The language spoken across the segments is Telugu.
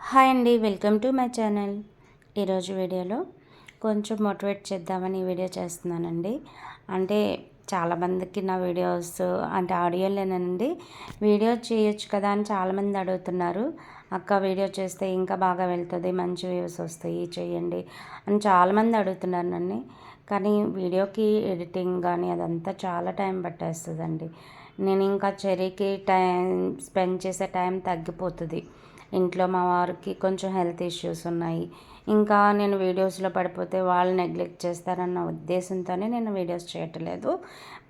హాయ్ అండి, వెల్కమ్ టు మై ఛానల్. ఈరోజు వీడియోలో కొంచెం మోటివేట్ చేద్దామని ఈ వీడియో చేస్తున్నానండి. అంటే చాలామందికి నా వీడియోస్ అంటే ఆడియోలేనండి, వీడియో చేయొచ్చు కదా అని చాలామంది అడుగుతున్నారు. అక్క వీడియో చేస్తే ఇంకా బాగా వెళ్తుంది, మంచి వ్యూస్ వస్తాయి, చేయండి అని చాలామంది అడుగుతున్నారు నన్ను. కానీ వీడియోకి ఎడిటింగ్ కానీ అదంతా చాలా టైం పట్టేస్తుందండి. నేను ఇంకా చెర్రీకి టైం స్పెండ్ చేసే టైం తగ్గిపోతుంది. ఇంట్లో మా వారికి కొంచెం హెల్త్ ఇష్యూస్ ఉన్నాయి. ఇంకా నేను వీడియోస్లో పడిపోతే వాళ్ళు నెగ్లెక్ట్ చేస్తారన్న ఉద్దేశంతోనే నేను వీడియోస్ చేయట్లేదు.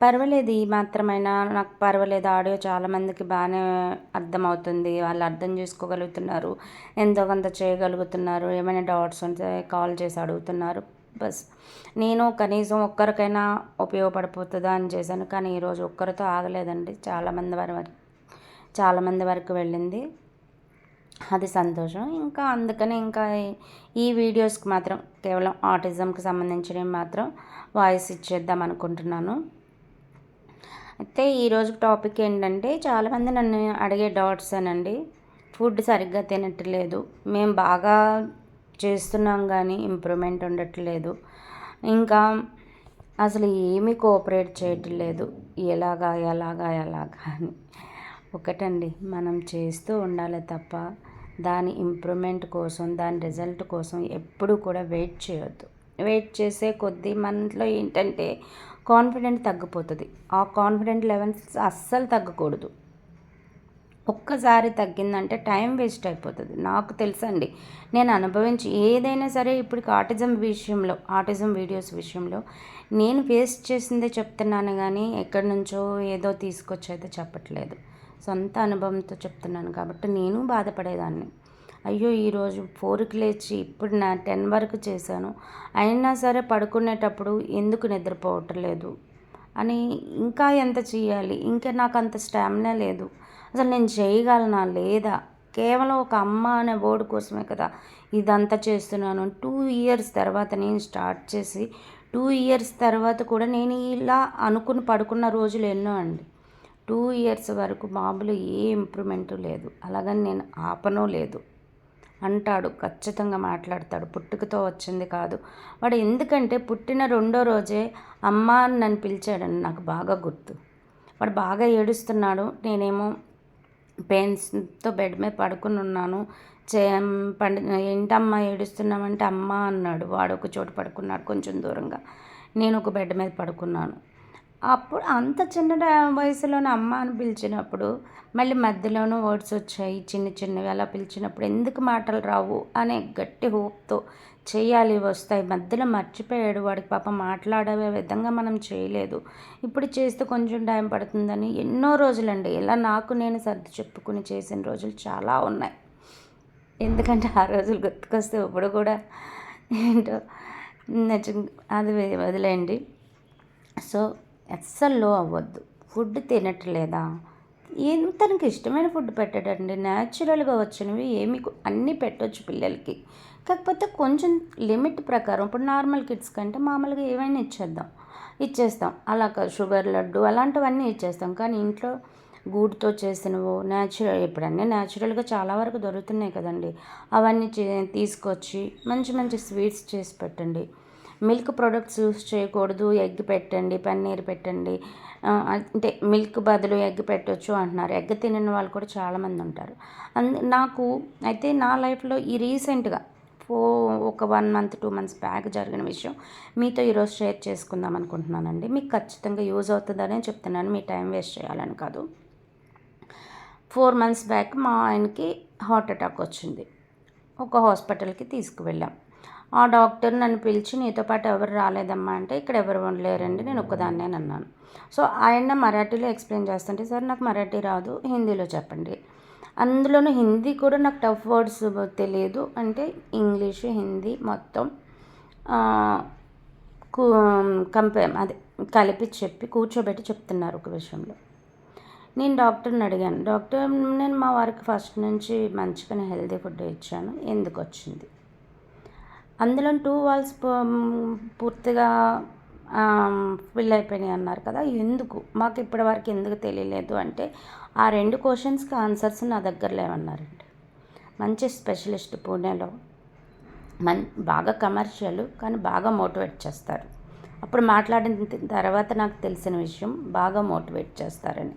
పర్వాలేదు, ఈ మాత్రమైనా నాకు పర్వాలేదు, ఆడియో చాలామందికి బాగానే అర్థమవుతుంది, వాళ్ళు అర్థం చేసుకోగలుగుతున్నారు, ఎంతో కొంత చేయగలుగుతున్నారు, ఏమైనా డౌట్స్ ఉంటే కాల్ చేసి అడుగుతున్నారు. బస్ నేను కనీసం ఒక్కరికైనా ఉపయోగపడిపోతుందా అని చేశాను. కానీ ఈరోజు ఒక్కరితో ఆగలేదండి, చాలామంది వరకు వెళ్ళింది. అది సంతోషం. ఇంకా అందుకని ఇంకా ఈ వీడియోస్కి మాత్రం కేవలం ఆటిజంకి సంబంధించినవి మాత్రం వాయిస్ ఇచ్చేద్దాం అనుకుంటున్నాను. అయితే ఈరోజు టాపిక్ ఏంటంటే, చాలామంది నన్ను అడిగే డౌట్స్ అనండి. ఫుడ్ సరిగ్గా తినట్లేదు, మేము బాగా చేస్తున్నాం కానీ ఇంప్రూవ్మెంట్ ఉండట్లేదు, ఇంకా అసలు ఏమీ కోఆపరేట్ చేయట్లేదు, ఎలాగా అని. ఒకటండి, మనం చేస్తూ ఉండాలి తప్ప దాని ఇంప్రూవ్మెంట్ కోసం, దాని రిజల్ట్ కోసం ఎప్పుడు కూడా వెయిట్ చేయొద్దు. వెయిట్ చేసే కొద్దీ మనలో ఏంటంటే కాన్ఫిడెంట్ తగ్గిపోతుంది. ఆ కాన్ఫిడెంట్ లెవెల్స్ అస్సలు తగ్గకూడదు. ఒక్కసారి తగ్గిందంటే టైం వేస్ట్ అయిపోతుంది. నాకు తెలుసండి, నేను అనుభవించి ఏదైనా సరే ఇప్పుడు ఆటిజం వీడియోస్ విషయంలో నేను ఫేస్ చేసిందే చెప్తున్నాను కానీ ఎక్కడి నుంచో ఏదో తీసుకొచ్చి అయితే చెప్పట్లేదు. సొంత అనుభవంతో చెప్తున్నాను కాబట్టి నేను బాధపడేదాన్ని. అయ్యో, ఈరోజు 4కి లేచి ఇప్పుడు 10 వరకు చేశాను, అయినా సరే పడుకునేటప్పుడు ఎందుకు నిద్రపోవట్లేదు అని, ఇంకా ఎంత చేయాలి, ఇంకా నాకు అంత స్టామినా లేదు, అసలు నేను చేయగలనా లేదా, కేవలం ఒక అమ్మ అనే వర్డ్ కోసమే కదా ఇదంతా చేస్తున్నాను. 2 ఇయర్స్ తర్వాత నేను స్టార్ట్ చేసి 2 ఇయర్స్ తర్వాత కూడా నేను ఇలా అనుకుని పడుకున్న రోజులు ఎన్నో అండి. 2 ఇయర్స్ వరకు బాబులో ఏ ఇంప్రూవ్మెంట్ లేదు, అలాగని నేను ఆపనో లేదు అంటాడు, ఖచ్చితంగా మాట్లాడతాడు. పుట్టుకతో వచ్చింది కాదు వాడు. ఎందుకంటే పుట్టిన 2వ రోజే అమ్మ అని నన్ను పిలిచాడని నాకు బాగా గుర్తు. వాడు బాగా ఏడుస్తున్నాడు, నేనేమో పెయిన్స్తో బెడ్ మీద పడుకుని ఉన్నాను. ఏంటమ్మా ఏడుస్తున్నామంటే అమ్మ అన్నాడు. వాడు ఒక చోట పడుకున్నాడు కొంచెం దూరంగా, నేను ఒక బెడ్ మీద పడుకున్నాను. అప్పుడు అంత చిన్న వయసులోనే అమ్మ అని పిలిచినప్పుడు మళ్ళీ మధ్యలోనూ వర్డ్స్ వచ్చాయి చిన్న చిన్నవి. అలా పిలిచినప్పుడు ఎందుకు మాటలు రావు అనే గట్టి హోప్తో చేయాలి, వస్తాయి. మధ్యలో మర్చిపోయాడు వాడికి, పాప మాట్లాడే విధంగా మనం చేయలేదు. ఇప్పుడు చేస్తే కొంచెం టైం పడుతుందని ఎన్నో రోజులండి ఇలా నాకు నేను సర్ది చెప్పుకుని చేసిన రోజులు చాలా ఉన్నాయి. ఎందుకంటే ఆ రోజులు గుర్తుకొస్తే ఇప్పుడు కూడా ఏంటో అది వదిలేయండి. సో అస్సలు లో అవ్వద్దు. ఫుడ్ తినట్లేదా, తనకి ఇష్టమైన ఫుడ్ పెట్టడండి, న్యాచురల్గా వచ్చినవి అన్నీ పెట్టవచ్చు పిల్లలకి. కాకపోతే కొంచెం లిమిట్ ప్రకారం, ఇప్పుడు నార్మల్ కిడ్స్ కంటే మామూలుగా ఏమైనా ఇచ్చేస్తాం. అలా షుగర్ లడ్డు అలాంటివన్నీ ఇచ్చేస్తాం. కానీ ఇంట్లో గూడుతో చేసినవో ఇప్పుడు అన్నీ న్యాచురల్గా చాలా వరకు దొరుకుతున్నాయి కదండి, అవన్నీ తీసుకొచ్చి మంచి మంచి స్వీట్స్ చేసి పెట్టండి. మిల్క్ ప్రొడక్ట్స్ యూస్ చేయకూడదు, ఎగ్ పెట్టండి, పన్నీర్ పెట్టండి. అంటే మిల్క్ బదులు ఎగ్ పెట్టవచ్చు అంటున్నారు. ఎగ్ తినని వాళ్ళు కూడా చాలామంది ఉంటారు. నాకు అయితే నా లైఫ్లో ఈ రీసెంట్గా ఒక 1 మంత్ 2 మంత్స్ బ్యాక్ జరిగిన విషయం మీతో ఈరోజు షేర్ చేసుకుందాం అనుకుంటున్నానండి. మీకు ఖచ్చితంగా యూజ్ అవుతుందనే చెప్తున్నాను, మీ టైం వేస్ట్ చేయాలని కాదు. 4 మంత్స్ బ్యాక్ మా ఆయనకి హార్ట్ అటాక్ వచ్చింది. ఒక హాస్పిటల్కి తీసుకువెళ్ళాం. ఆ డాక్టర్ నన్ను పిలిచి, నీతో పాటు ఎవరు రాలేదమ్మా అంటే, ఇక్కడ ఎవరు లేరండి, నేను ఒక్కదాన్నే అన్నాను. సో ఆయన మరాఠీలో ఎక్స్ప్లెయిన్ చేస్తుంటే, సార్ నాకు మరాఠీ రాదు, హిందీలో చెప్పండి. అందులోనూ హిందీ కూడా నాకు టఫ్ వర్డ్స్ తెలియదు అంటే ఇంగ్లీషు హిందీ మొత్తం కలిపి చెప్పి కూర్చోబెట్టి చెప్తున్నారు ఒక విషయంలో. నేను డాక్టర్ని అడిగాను, డాక్టర్ నేను మా వారికి ఫస్ట్ నుంచి మంచిగానే హెల్తీ ఫుడ్ ఇచ్చాను, ఎందుకు వచ్చింది? అందులో 2 వాల్స్ పూర్తిగా ఫిల్ అయిపోయినాయి అన్నారు కదా, ఎందుకు? మాకు ఇప్పటివరకు ఎందుకు తెలియలేదు అంటే, ఆ 2 క్వశ్చన్స్కి ఆన్సర్స్ నా దగ్గర లేవన్నారండి. మంచి స్పెషలిస్ట్ పూణేలో. బాగా కమర్షియల్ కానీ బాగా మోటివేట్ చేస్తారు. అప్పుడు మాట్లాడిన తర్వాత నాకు తెలిసిన విషయం, బాగా మోటివేట్ చేస్తారని.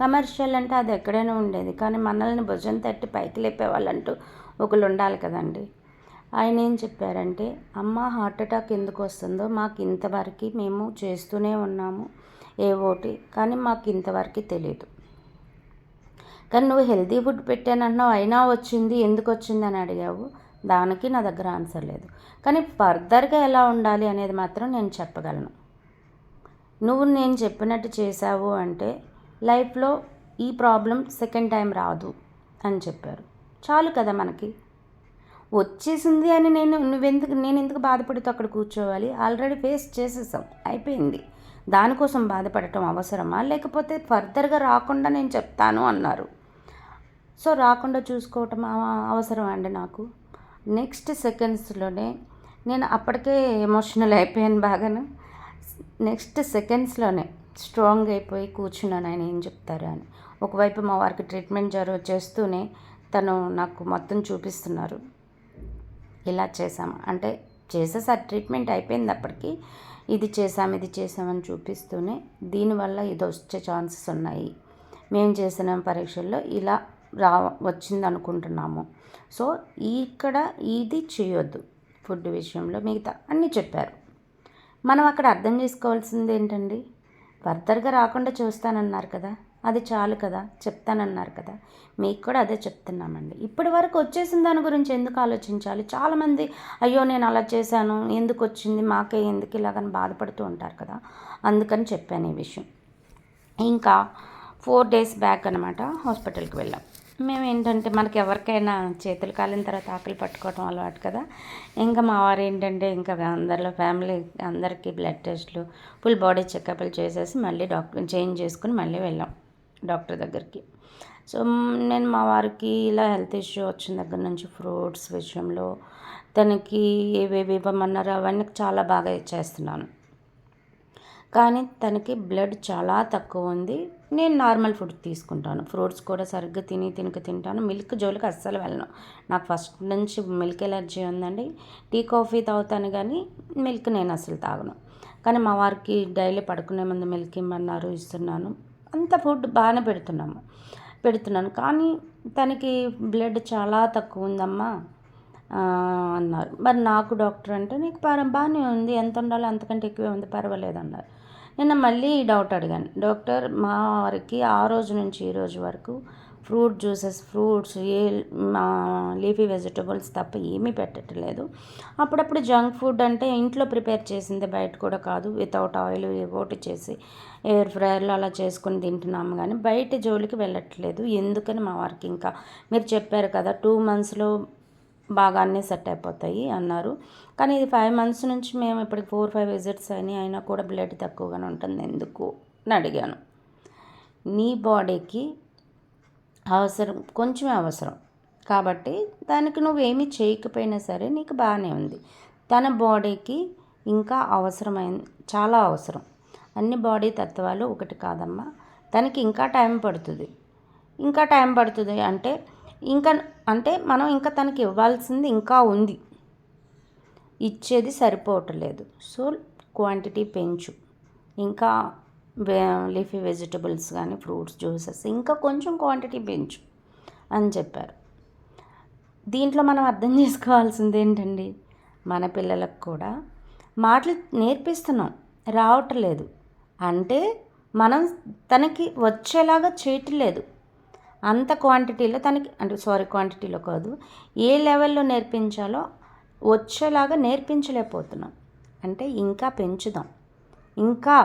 కమర్షియల్ అంటే అది ఎక్కడైనా ఉండేది, కానీ మనల్ని భుజం తట్టి పైకి లేపేవాళ్ళంటూ ఒకళ్ళు ఉండాలి కదండి. ఆయన ఏం చెప్పారంటే, అమ్మ హార్ట్ అటాక్ ఎందుకు వస్తుందో మాకు ఇంతవరకు మేము చేస్తూనే ఉన్నాము ఏవోటి, కానీ మాకు ఇంతవరకు తెలియదు. కానీ నువ్వు హెల్తీ ఫుడ్ పెట్టానన్నావు, అయినా వచ్చింది, ఎందుకు వచ్చింది అని అడిగావు. దానికి నా దగ్గర ఆన్సర్ లేదు. కానీ ఫర్దర్గా ఎలా ఉండాలి అనేది మాత్రం నేను చెప్పగలను. నువ్వు నేను చెప్పినట్టు చేసావు అంటే లైఫ్లో ఈ ప్రాబ్లం సెకండ్ టైం రాదు అని చెప్పారు. చాలు కదా మనకి. వచ్చేసింది అని నేను ఎందుకు బాధపడుతూ అక్కడ కూర్చోవాలి? ఆల్రెడీ ఫేస్ చేసేసాం, అయిపోయింది. దానికోసం బాధపడటం అవసరమా? లేకపోతే ఫర్దర్గా రాకుండా నేను చెప్తాను అన్నారు. సో రాకుండా చూసుకోవటం అవసరం అండి నాకు. నెక్స్ట్ సెకండ్స్లోనే నేను అప్పటికే ఎమోషనల్ అయిపోయాను బాగాను. నెక్స్ట్ సెకండ్స్లోనే స్ట్రాంగ్ అయిపోయి కూర్చున్నాను ఆయన ఏం చెప్తారు అని. ఒకవైపు మా వారికి ట్రీట్మెంట్ చేస్తూనే తను నాకు మొత్తం చూపిస్తున్నారు. ఇలా చేసాం అంటే చేసేసారి, ట్రీట్మెంట్ అయిపోయింది అప్పటికి. ఇది చేసామని చూపిస్తూనే దీనివల్ల ఇది వచ్చే ఛాన్సెస్ ఉన్నాయి, మేము చేసిన పరీక్షల్లో ఇలా వచ్చింది అనుకుంటున్నాము. సో ఇక్కడ ఇది చేయొద్దు ఫుడ్ విషయంలో, మిగతా అన్నీ చెప్పారు. మనం అక్కడ అర్థం చేసుకోవాల్సింది ఏంటండి, ఫర్దర్గా రాకుండా చూస్తానన్నారు కదా, అది చాలు కదా, చెప్తానన్నారు కదా. మీకు కూడా అదే చెప్తున్నామండి. ఇప్పటి వరకు వచ్చేసిన దాని గురించి ఎందుకు ఆలోచించాలి? చాలామంది అయ్యో నేను అలా చేశాను, ఎందుకు వచ్చింది, మాకే ఎందుకు ఇలాగని బాధపడుతూ ఉంటారు కదా. అందుకని చెప్పాను ఈ విషయం. ఇంకా 4 days బ్యాక్ అనమాట హాస్పిటల్కి వెళ్ళాం. మేము ఏంటంటే మనకి ఎవరికైనా చేతులు కాలిన తర్వాత ఆకలి పట్టుకోవటం అలవాటు కదా. ఇంకా మా వారు ఏంటంటే ఇంకా అందరిలో ఫ్యామిలీ అందరికీ బ్లడ్ టెస్ట్లు, ఫుల్ బాడీ చెకప్లు చేసేసి మళ్ళీ డాక్టర్ చేంజ్ చేసుకుని మళ్ళీ వెళ్ళాం డాక్టర్ దగ్గరికి. సో నేను మా వారికి ఇలా హెల్త్ ఇష్యూ వచ్చిన దగ్గర నుంచి ఫ్రూట్స్ విషయంలో తనకి ఏవేవి ఇవ్వమన్నారో అవన్నీ చాలా బాగా ఇచ్చేస్తున్నాను. కానీ తనకి బ్లడ్ చాలా తక్కువ ఉంది. నేను నార్మల్ ఫుడ్ తీసుకుంటాను, ఫ్రూట్స్ కూడా సరిగ్గా తింటాను. మిల్క్ జోలికి అస్సలు వెళ్ళను. నాకు ఫస్ట్ నుంచి మిల్క్ ఎలర్జీ ఉందండి. టీ కాఫీ తాగుతాను కానీ మిల్క్ నేను అసలు తాగను. కానీ మా వారికి డైలీ పడుకునే ముందు మిల్క్ ఇమ్మన్నారు, ఇస్తున్నాను. అంత ఫుడ్ బాగానే పెడుతున్నాను. కానీ తనకి బ్లడ్ చాలా తక్కువ ఉందమ్మా అన్నారు. మరి నాకు డాక్టర్ అంటే నీకు బాగానే ఉంది, ఎంత ఉండాలో అంతకంటే ఎక్కువే ఉంది, పర్వాలేదు అన్నారు. నిన్న మళ్ళీ డౌట్ అడిగాను. డాక్టర్ మా వారికి ఆ రోజు నుంచి ఈ రోజు వరకు fruit juices, fruits, leafy vegetables తప్ప ఏమీ పెట్టట్లేదు. అప్పుడప్పుడు జంక్ ఫుడ్ అంటే ఇంట్లో ప్రిపేర్ చేసింది, బయట కూడా కాదు, వితౌట్ ఆయిల్ ఒకటి చేసి ఎయిర్ ఫ్రైయర్లో అలా చేసుకుని తింటున్నాము, కానీ బయట జోలికి వెళ్ళట్లేదు. ఎందుకని మా వారికి ఇంకా మీరు చెప్పారు కదా 2 monthsలో బాగా అన్నీ సెట్ అయిపోతాయి అన్నారు. కానీ ఇది 5 months నుంచి మేము ఇప్పటికి 4-5 visits అయినా కూడా బ్లడ్ తక్కువగానే ఉంటుంది, ఎందుకు అని అడిగాను. నీ బాడీకి కొంచెమే అవసరం కాబట్టి దానికి నువ్వేమీ చేయకపోయినా సరే నీకు బాగానే ఉంది. తన బాడీకి ఇంకా చాలా అవసరం. అన్ని బాడీ తత్వాలు ఒకటి కాదమ్మా. తనకి ఇంకా టైం పడుతుంది అంటే మనం ఇంకా తనకి ఇవ్వాల్సింది ఇంకా ఉంది, ఇచ్చేది సరిపోవట్లేదు. సో క్వాంటిటీ పెంచు, ఇంకా లీఫీ వెజిటబుల్స్ కానీ ఫ్రూట్స్ జ్యూసెస్ ఇంకా కొంచెం క్వాంటిటీ పెంచు అని చెప్పారు. దీంట్లో మనం అర్థం చేసుకోవాల్సింది ఏంటండి, మన పిల్లలకు కూడా మాటలు నేర్పిస్తున్నాం, రావట్లేదు అంటే మనం తనకి వచ్చేలాగా చేయట్లేదు. అంత క్వాంటిటీలో తనకి క్వాంటిటీలో కాదు, ఏ లెవెల్లో నేర్పించాలో వచ్చేలాగా నేర్పించలేకపోతున్నాం. అంటే ఇంకా పెంచుదాం, ఇంకా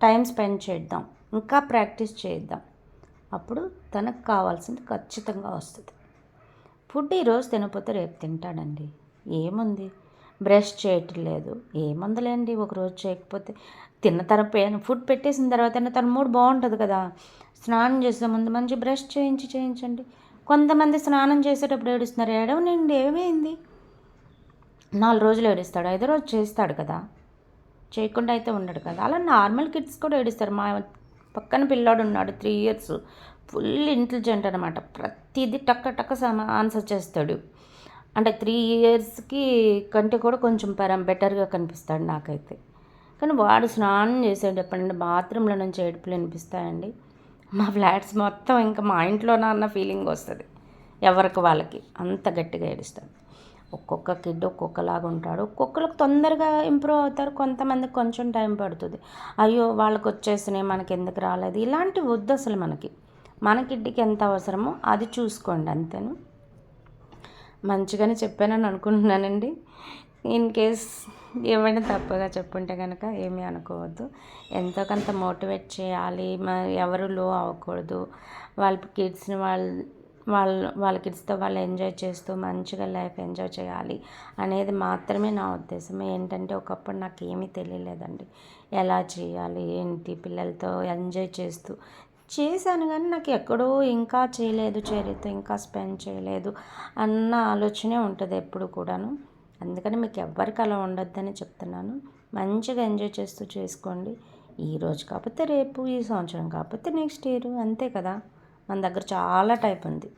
టైం స్పెండ్ చేద్దాం, ఇంకా ప్రాక్టీస్ చేద్దాం. అప్పుడు తనకు కావాల్సింది ఖచ్చితంగా వస్తుంది. ఫుడ్ ఈరోజు తినకపోతే రేపు తింటాడండి, ఏముంది. బ్రష్ చేయట్లేదు, ఏముందిలేండి, ఒకరోజు చేయకపోతే ఫుడ్ పెట్టేసిన తర్వాత తన మూడ్ బాగుంటుంది కదా. స్నానం చేసే ముందు మంచి బ్రష్ చేయించండి. కొంతమంది స్నానం చేసేటప్పుడు ఏడుస్తున్నారు, ఏడవనండి, ఏమైంది, 4 రోజులు ఏడుస్తాడు, 5వ రోజు చేస్తాడు కదా, చేయకుండా అయితే ఉండడు కదా. అలా నార్మల్ కిడ్స్ కూడా ఏడుస్తారు. మా పక్కన పిల్లాడు ఉన్నాడు 3 years, ఫుల్ ఇంటెలిజెంట్ అనమాట. ప్రతిదీ టక్క టక్క ఆన్సర్ చేస్తాడు. అంటే 3 ఇయర్స్‌కి కంటే కూడా కొంచెం బెటర్‌గా కనిపిస్తాడు నాకైతే. కానీ వాడు స్నానం చేసేటప్పుడండి బాత్రూంలో నుంచి ఏడుపులు వినిపిస్తాయండి. మా ఫ్లాట్స్ మొత్తం ఇంకా మా ఇంట్లోనా అన్న ఫీలింగ్ వస్తది. ఎవరికి వాళ్ళకి అంత గట్టిగా ఏడుస్తాడు. ఒక్కొక్క కిడ్ ఒక్కొక్కలాగా ఉంటాడు. ఒక్కొక్కళ్ళకి తొందరగా ఇంప్రూవ్ అవుతారు. కొంతమందికి కొంచెం టైం పడుతుంది. అయ్యో! వాళ్ళకొచ్చేసినాయి మనకెందుకు రాలేదు ఇలాంటివి వద్దు అసలు మనకి. మన కిడ్‌కి ఎంత అవసరమో అది చూసుకోండి అంతేను. మంచిగానే చెప్పానని అనుకుంటున్నానండి. ఇన్ కేస్ ఏమైనా తప్పుగా చెప్పుంటే కనుక ఏమీ అనుకోవద్దు. ఎంతో కొంత మోటివేట్ చేయాలి. ఎవరు లో అవ్వకూడదు. వాళ్ళ కిడ్స్‌ని వాళ్ళ కిడ్స్‌తో వాళ్ళు ఎంజాయ్ చేస్తూ మంచిగా లైఫ్ ఎంజాయ్ చేయాలి అనేది మాత్రమే నా ఉద్దేశం. ఏంటంటే ఒకప్పుడు నాకేమీ తెలియలేదండి. ఎలా చేయాలి ఏంటి పిల్లలతో ఎంజాయ్ చేస్తూ చేశాను కానీ నాకు ఎక్కడో ఇంకా చేయలేదు చరిత్ర ఇంకా స్పెండ్ చేయలేదు అన్న ఆలోచనే ఉంటుంది ఎప్పుడు కూడాను. అందుకని మీకు ఎవ్వరికి అలా ఉండొద్దని చెప్తున్నాను. మంచిగా ఎంజాయ్ చేస్తూ చేసుకోండి. ఈరోజు కాకపోతే రేపు, ఈ సంవత్సరం కాకపోతే నెక్స్ట్ ఇయర్ అంతే కదా. మన దగ్గర చాలా టైం ఉంది.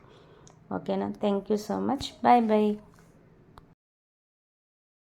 ఓకేనా? Thank you so much. Bye bye.